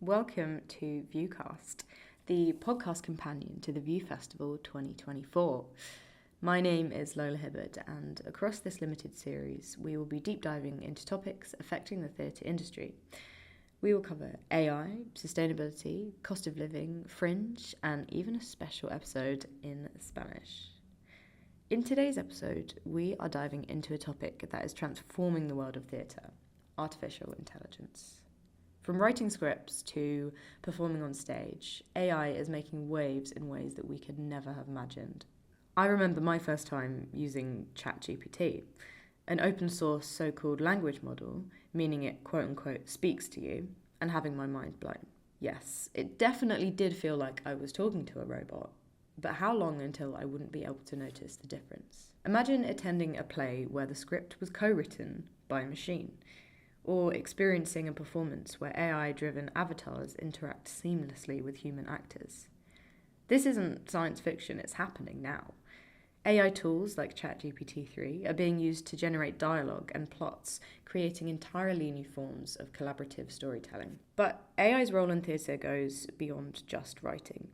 Welcome to Viewcast, the podcast companion to the View Festival 2024. My name is Lola Hibbard, and across this limited series, we will be deep diving into topics affecting the theatre industry. We will cover AI, sustainability, cost of living, fringe, and even a special episode in Spanish. In today's episode, we are diving into a topic that is transforming the world of theatre: artificial intelligence. From writing scripts to performing on stage, AI is making waves in ways that we could never have imagined. I remember my first time using ChatGPT, an open source so-called language model, meaning it quote-unquote speaks to you, and having my mind blown. Yes, it definitely did feel like I was talking to a robot, but how long until I wouldn't be able to notice the difference? Imagine attending a play where the script was co-written by a machine, or experiencing a performance where AI-driven avatars interact seamlessly with human actors. This isn't science fiction, it's happening now. AI tools like ChatGPT-3 are being used to generate dialogue and plots, creating entirely new forms of collaborative storytelling. But AI's role in theatre goes beyond just writing.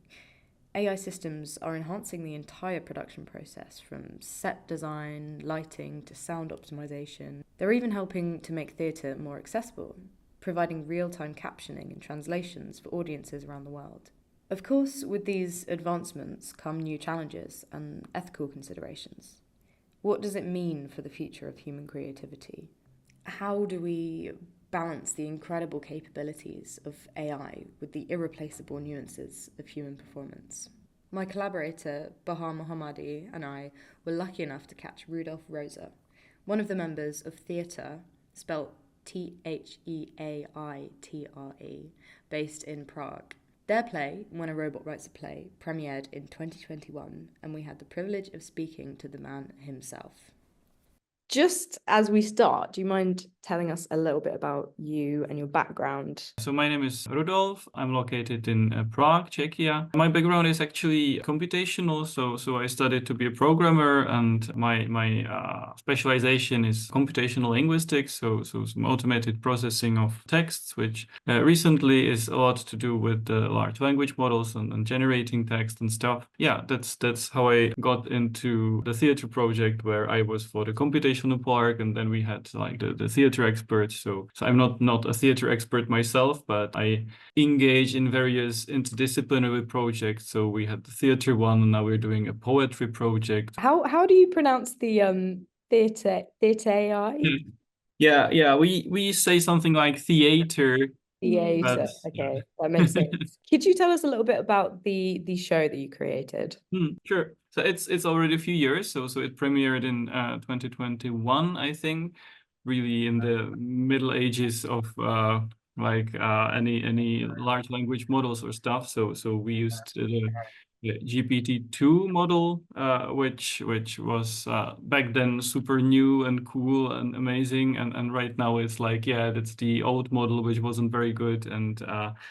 AI systems are enhancing the entire production process, from set design, lighting, to sound optimization. They're even helping to make theatre more accessible, providing real-time captioning and translations for audiences around the world. Of course, with these advancements come new challenges and ethical considerations. What does it mean for the future of human creativity? How do we balance the incredible capabilities of AI with the irreplaceable nuances of human performance? My collaborator, Bahar Mohammadi, and I were lucky enough to catch Rudolf Rosa, one of the members of Theatre, spelt Theaitre, based in Prague. Their play, When a Robot Writes a Play, premiered in 2021, and we had the privilege of speaking to the man himself. Just as we start, do you mind telling us a little bit about you and your background? So my name is Rudolf. I'm located in Prague, Czechia. My background is actually computational, so I studied to be a programmer, and my specialization is computational linguistics, so some automated processing of texts, which recently is a lot to do with large language models and generating text and stuff. Yeah, that's how I got into the theater project, where I was for the computational part, and then we had like the theater experts. So I'm not a theater expert myself, but I engage in various interdisciplinary projects. So we had the theater one, and now we're doing a poetry project. How do you pronounce the theatre AI? Yeah. We say something like theater. Theatre. Okay, that makes sense. Could you tell us a little bit about the show that you created? Sure. So it's already a few years. So it premiered in 2021, I think, really in the middle ages of any large language models or stuff. So we used the GPT-2 model, which was back then super new and cool and amazing, and right now it's like, yeah, that's the old model, which wasn't very good. And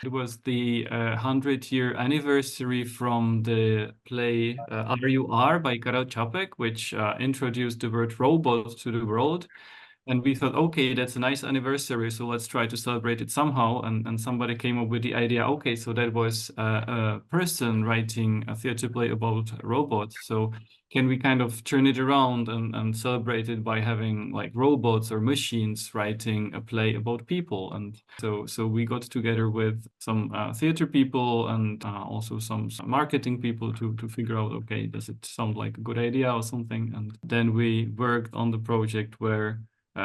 it was the 100-year anniversary from the play RUR by Karel Čapek, which introduced the word robot to the world. And we thought, okay, that's a nice anniversary, so let's try to celebrate it somehow. And somebody came up with the idea, okay, so that was a person writing a theater play about robots. So can we kind of turn it around and celebrate it by having like robots or machines writing a play about people? And so we got together with some theater people and also some marketing people to figure out, okay, does it sound like a good idea or something? And then we worked on the project where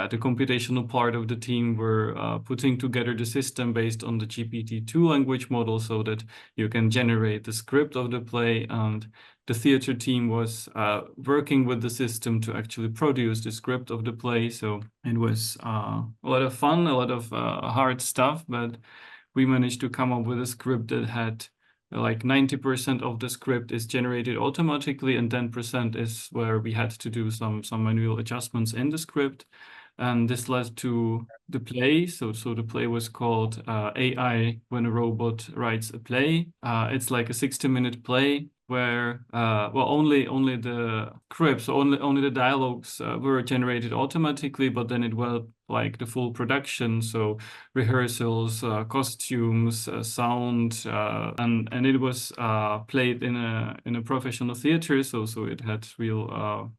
the computational part of the team were putting together the system based on the GPT-2 language model, so that you can generate the script of the play, and the theater team was working with the system to actually produce the script of the play. So it was a lot of fun, a lot of hard stuff, but we managed to come up with a script that had like 90% of the script is generated automatically, and 10% is where we had to do some manual adjustments in the script. And this led to the play. So the play was called AI, When a Robot Writes a Play. It's like a 60-minute play where well, only the scripts, only the dialogues were generated automatically, but then it was like the full production, so rehearsals, costumes, sound, and it was played in a professional theater, so it had real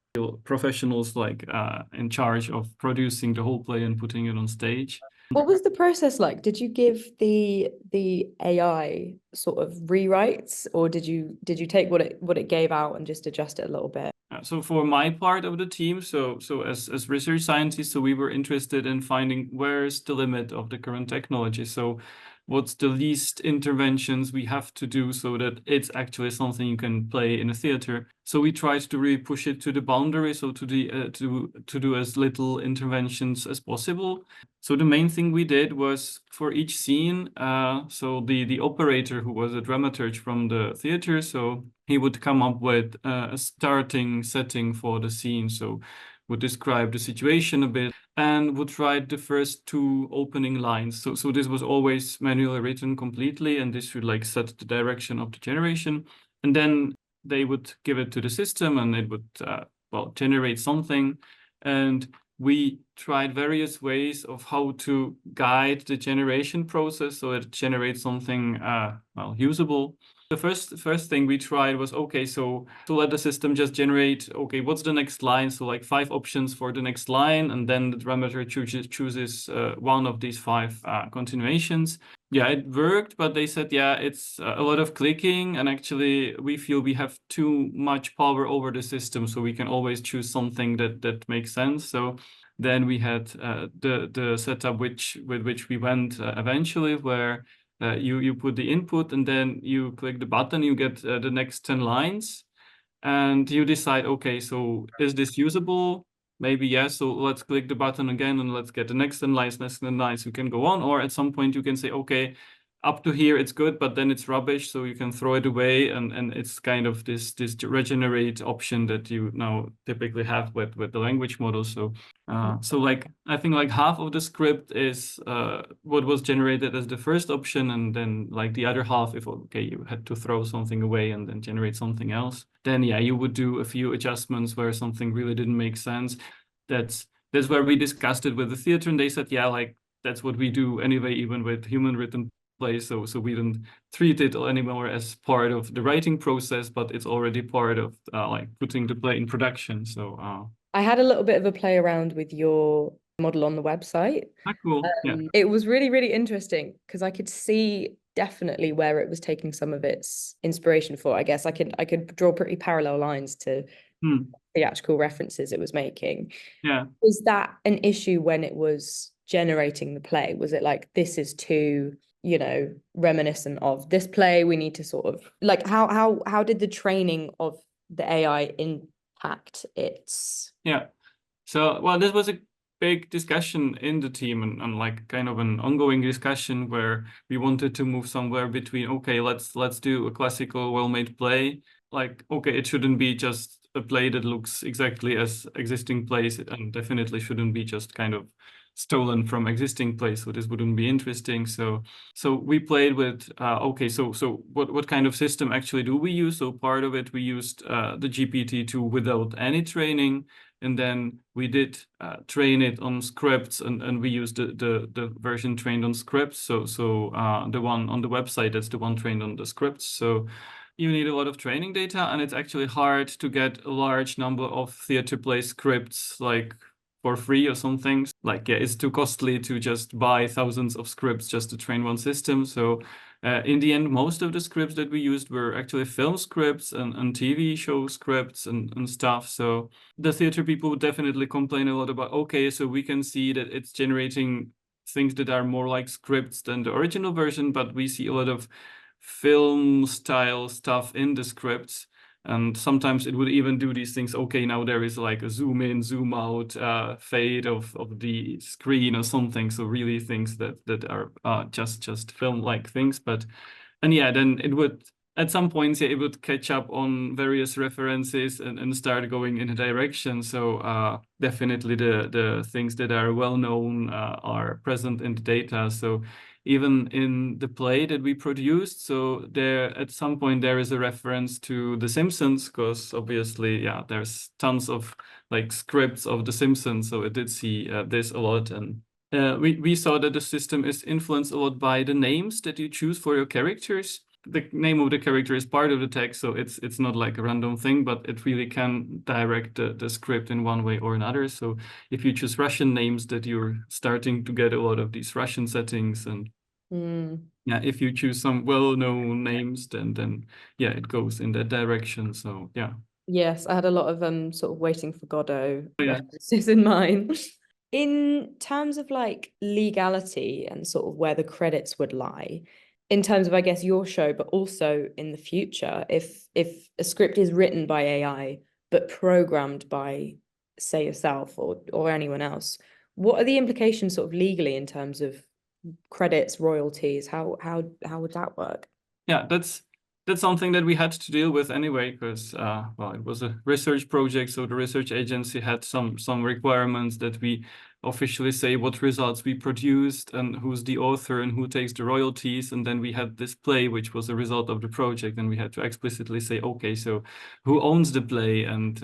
professionals like in charge of producing the whole play and putting it on stage. What was the process like? Did you give the AI sort of rewrites, or did you take what it gave out and just adjust it a little bit? So for my part of the team, so as research scientists, so we were interested in finding where's the limit of the current technology. So what's the least interventions we have to do so that it's actually something you can play in a theater. So we tried to really push it to the boundary, so to the to do as little interventions as possible. So the main thing we did was for each scene, so the operator who was a dramaturge from the theater, so he would come up with a starting setting for the scene. So would describe the situation a bit and would write the first two opening lines. So this was always manually written completely, and this would like set the direction of the generation. And then they would give it to the system and it would well, generate something. And we tried various ways of how to guide the generation process so it generates something well, usable. The first thing we tried was, okay, so to let the system just generate, okay, what's the next line? So like 5 options for the next line, and then the dramaturg chooses one of these 5 continuations. Yeah, it worked, but they said, yeah, it's a lot of clicking, and actually we feel we have too much power over the system, so we can always choose something that makes sense. So then we had the setup with which we went eventually, where you put the input and then you click the button, you get the next 10 lines, and you decide, okay, so is this usable? Maybe yes, so let's click the button again and let's get the next 10 lines, next 10 lines, you can go on. Or at some point you can say, okay, up to here it's good, but then it's rubbish, so you can throw it away, and it's kind of this regenerate option that you now typically have with the language model. So like I think like half of the script is what was generated as the first option, and then like the other half, if okay, you had to throw something away and then generate something else, then yeah, you would do a few adjustments where something really didn't make sense. That's where we discussed it with the theater, and they said, yeah, like that's what we do anyway, even with human written plays. So we don't treat it anymore as part of the writing process, but it's already part of like putting the play in production. So I had a little bit of a play around with your model on the website. cool. Yeah. It was really, really interesting because I could see definitely where it was taking some of its inspiration for. I guess I could draw pretty parallel lines to theatrical references it was making. Yeah. Was that an issue when it was generating the play? Was it like, this is too, reminiscent of this play? We need to sort of like, how did the training of the AI impact its? Yeah. So, well, this was a big discussion in the team, and like kind of an ongoing discussion where we wanted to move somewhere between, okay, let's do a classical well-made play. Like, okay, it shouldn't be just a play that looks exactly as existing plays, and definitely shouldn't be just kind of stolen from existing plays. So this wouldn't be interesting. So we played with okay, so what kind of system actually do we use? So part of it we used the GPT-2 without any training. And then we did train it on scripts, and we used the version trained on scripts. So the one on the website, that's the one trained on the scripts. So you need a lot of training data, and it's actually hard to get a large number of theater play scripts like for free or something. Like, yeah, it's too costly to just buy thousands of scripts just to train one system. So in the end, most of the scripts that we used were actually film scripts and TV show scripts and stuff. So the theater people would definitely complain a lot about, okay, so we can see that it's generating things that are more like scripts than the original version, but we see a lot of film style stuff in the scripts. And sometimes it would even do these things. Okay, now there is like a zoom in, zoom out, fade of the screen or something. So really things that are just film like things. And yeah, then it would at some points, yeah, it would catch up on various references and start going in a direction. So definitely the things that are well known are present in the data. So even in the play that we produced, so there at some point there is a reference to The Simpsons, because obviously, yeah, there's tons of like scripts of The Simpsons. So it did see this a lot. And we saw that the system is influenced a lot by the names that you choose for your characters. The name of the character is part of the text, so it's not like a random thing, but it really can direct the script in one way or another. So if you choose Russian names, that you're starting to get a lot of these Russian settings, and yeah, if you choose some well-known names, then yeah, it goes in that direction. So yeah. Yes, I had a lot of sort of Waiting for Godot Yeah. references in mine. In terms of like legality and sort of where the credits would lie, in terms of I guess your show, but also in the future, if a script is written by AI but programmed by, say, yourself or anyone else, what are the implications sort of legally in terms of credits, royalties? How would that work? Yeah, that's something that we had to deal with anyway, because well, it was a research project, so the research agency had some requirements that we officially say what results we produced and who's the author and who takes the royalties. And then we had this play, which was a result of the project, and we had to explicitly say, okay, so who owns the play? And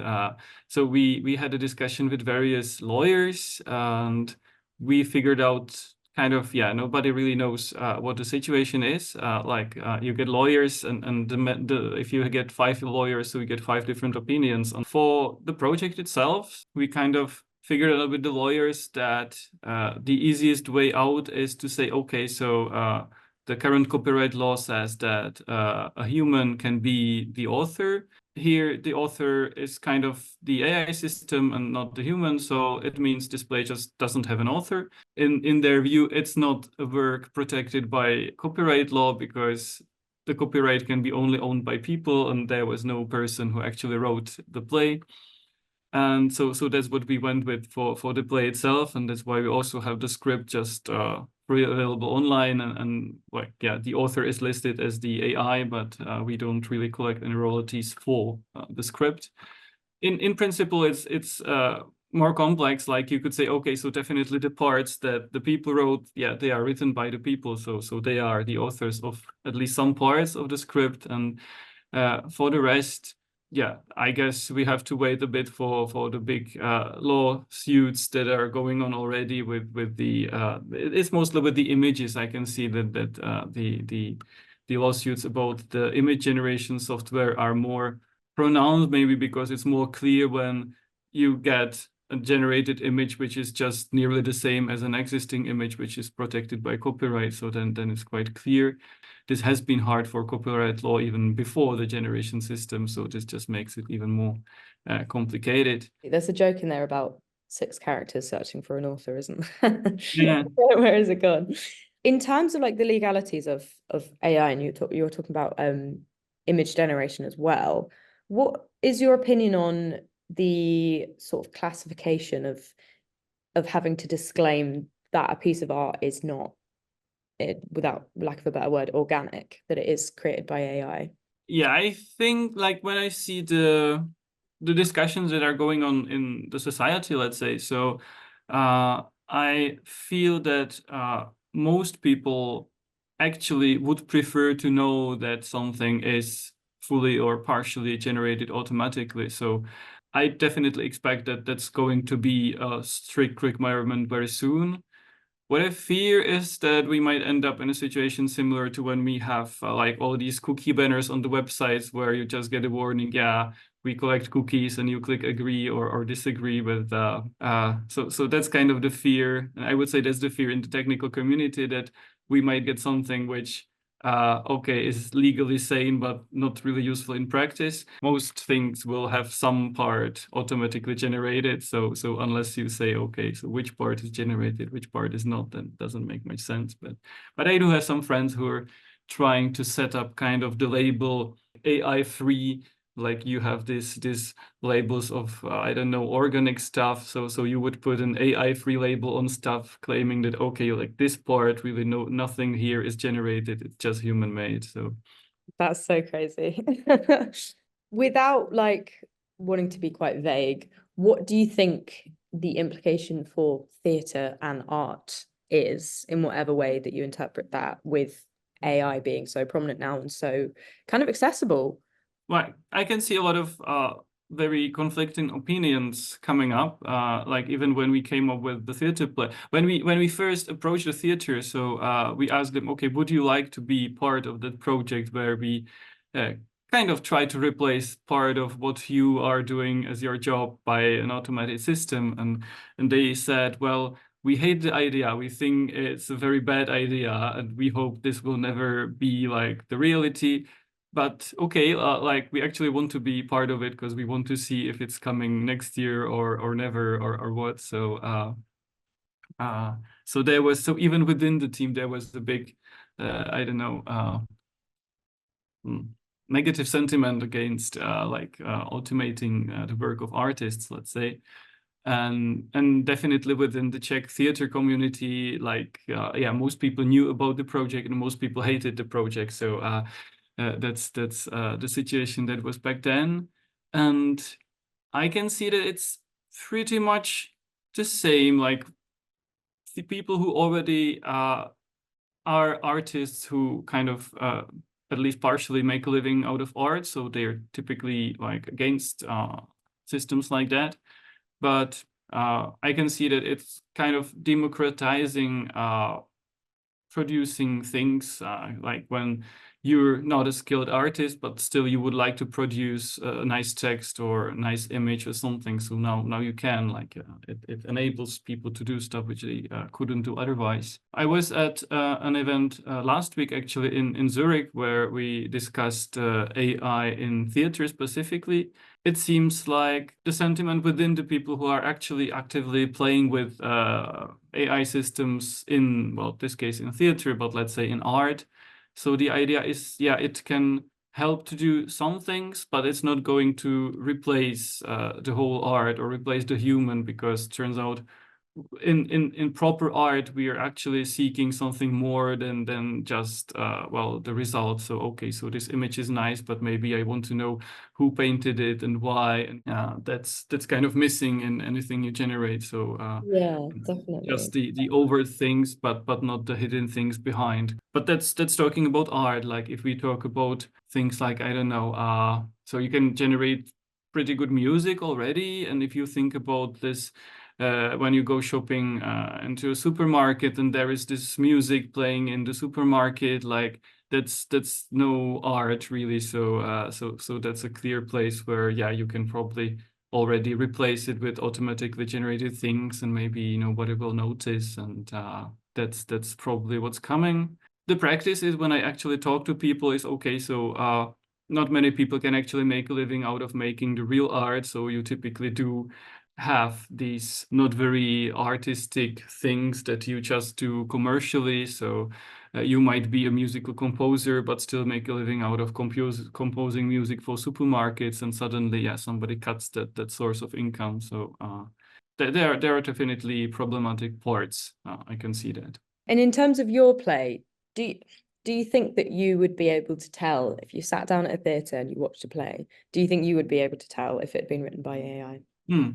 so we had a discussion with various lawyers, and we figured out kind of, yeah, nobody really knows what the situation is. You get lawyers, and if you get 5 lawyers, so you get 5 different opinions. And for the project itself, we kind of figured out with the lawyers that the easiest way out is to say, okay, so the current copyright law says that a human can be the author. Here, the author is kind of the AI system and not the human, so it means this play just doesn't have an author. In their view, it's not a work protected by copyright law, because the copyright can be only owned by people, and there was no person who actually wrote the play. And so that's what we went with for the play itself, and that's why we also have the script just free available online, and like, yeah, the author is listed as the AI, but we don't really collect any royalties for the script. In principle, it's more complex. Like, you could say, okay, so definitely the parts that the people wrote, yeah, they are written by the people, so they are the authors of at least some parts of the script. And for the rest, yeah, I guess we have to wait a bit for the big lawsuits that are going on already with the it's mostly with the images. I can see that the lawsuits about the image generation software are more pronounced, maybe because it's more clear when you get a generated image which is just nearly the same as an existing image which is protected by copyright. So then it's quite clear. This has been hard for copyright law even before the generation system, so this just makes it even more complicated. There's a joke in there about 6 characters searching for an author, isn't there? Yeah. Where is it gone? In terms of like the legalities of AI, and you were talking about image generation as well. What is your opinion on the sort of classification of having to disclaim that a piece of art is not, without lack of a better word, organic, that it is created by AI? Yeah, I think, like, when I see the discussions that are going on in the society, let's say, so I feel that most people actually would prefer to know that something is fully or partially generated automatically. So I definitely expect that that's going to be a strict requirement very soon. What I fear is that we might end up in a situation similar to when we have like all these cookie banners on the websites, where you just get a warning, yeah, we collect cookies, and you click agree or disagree with. So that's kind of the fear. And I would say that's the fear in the technical community, that we might get something which okay, is legally sane, but not really useful in practice. Most things will have some part automatically generated. So unless you say, okay, so which part is generated, which part is not, then it doesn't make much sense. But I do have some friends who are trying to set up kind of the label AI free. Like, you have this labels of I don't know, organic stuff. So you would put an AI free label on stuff, claiming that, okay, like, this part really, no, nothing here is generated, it's just human made. So That's so crazy. Without like wanting to be quite vague, what do you think the implication for theatre and art is, in whatever way that you interpret that, with AI being so prominent now and so kind of accessible? Well, I can see a lot of very conflicting opinions coming up. Like even when we came up with the theater play, when we first approached the theater, so we asked them, okay, would you like to be part of that project where we uh, kind of try to replace part of what you are doing as your job by an automated system? And they said, well, we hate the idea. We think it's a very bad idea, and we hope this will never be like the reality. But okay, like we actually want to be part of it because we want to see if it's coming next year or never or what. Uh, so there was so even within the team there was a big I don't know mm, negative sentiment against automating the work of artists, let's say. And definitely within the Czech theater community, yeah, most people knew about the project and most people hated the project. So that's the situation that was back then. And I can see that it's pretty much the same. Like the people who already are artists who kind of at least partially make a living out of art. So they're typically like against systems like that. But I can see that it's kind of democratizing producing things like when you're not a skilled artist, but still you would like to produce a nice text or a nice image or something. So now you can it enables people to do stuff which they couldn't do otherwise. I was at an event last week actually in Zurich where we discussed AI in theater specifically. It seems like the sentiment within the people who are actually actively playing with AI systems in, well, this case in theater, but let's say in art. So the idea is, yeah, it can help to do some things, but it's not going to replace the whole art or replace the human, because it turns out in proper art we are actually seeking something more than just well, the result. So okay, so this image is nice, but maybe I want to know who painted it and why, and that's kind of missing in anything you generate. So Yeah, just definitely. the overt things, but not the hidden things behind. But that's talking about art. Like if we talk about things like, I don't know, so you can generate pretty good music already. And if you think about this, when you go shopping into a supermarket and there is this music playing in the supermarket, like that's no art really. So so that's a clear place where, yeah, you can probably already replace it with automatically generated things, and maybe nobody will notice. And that's probably what's coming. The practice is when I actually talk to people is, okay, so not many people can actually make a living out of making the real art. So you typically do have these not very artistic things that you just do commercially. So you might be a musical composer, but still make a living out of composing music for supermarkets, and suddenly, yeah, somebody cuts that source of income. So there are definitely problematic parts. I can see that. And in terms of your play, do you, do you think that you would be able to tell if you sat down at a theatre and you watched a play? Do you think you would be able to tell if it had been written by AI? Hmm.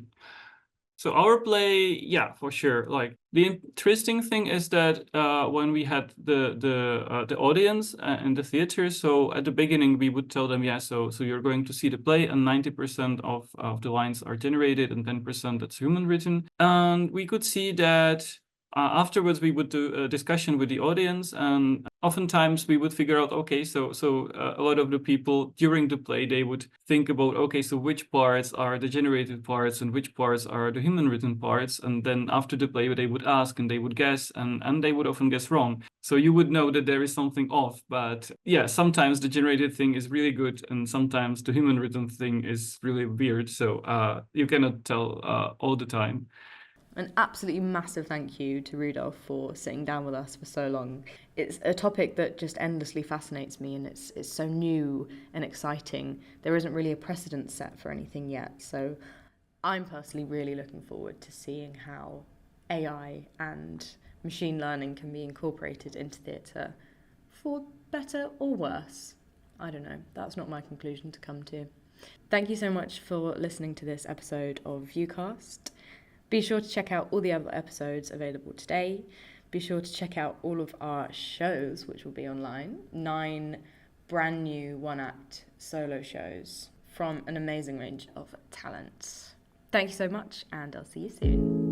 So our play, yeah, for sure. Like the interesting thing is that when we had the audience in the theater, so at the beginning we would tell them, yeah, so you're going to see the play, and 90% of the lines are generated, and 10% that's human written. And we could see that afterwards we would do a discussion with the audience, and oftentimes we would figure out, okay, so a lot of the people during the play, they would think about, okay, so which parts are the generated parts and which parts are the human written parts. And then after the play they would ask and they would guess, and they would often guess wrong. So you would know that there is something off. But yeah, sometimes the generated thing is really good, and sometimes the human written thing is really weird. So you cannot tell all the time. An absolutely massive thank you to Rudolph for sitting down with us for so long. It's a topic that just endlessly fascinates me, and it's so new and exciting. There isn't really a precedent set for anything yet. So I'm personally really looking forward to seeing how AI and machine learning can be incorporated into theatre for better or worse. I don't know. That's not my conclusion to come to. Thank you so much for listening to this episode of Viewcast. Be sure to check out all the other episodes available today. Be sure to check out all of our shows, which will be online. 9 brand new one-act solo shows from an amazing range of talents. Thank you so much, and I'll see you soon.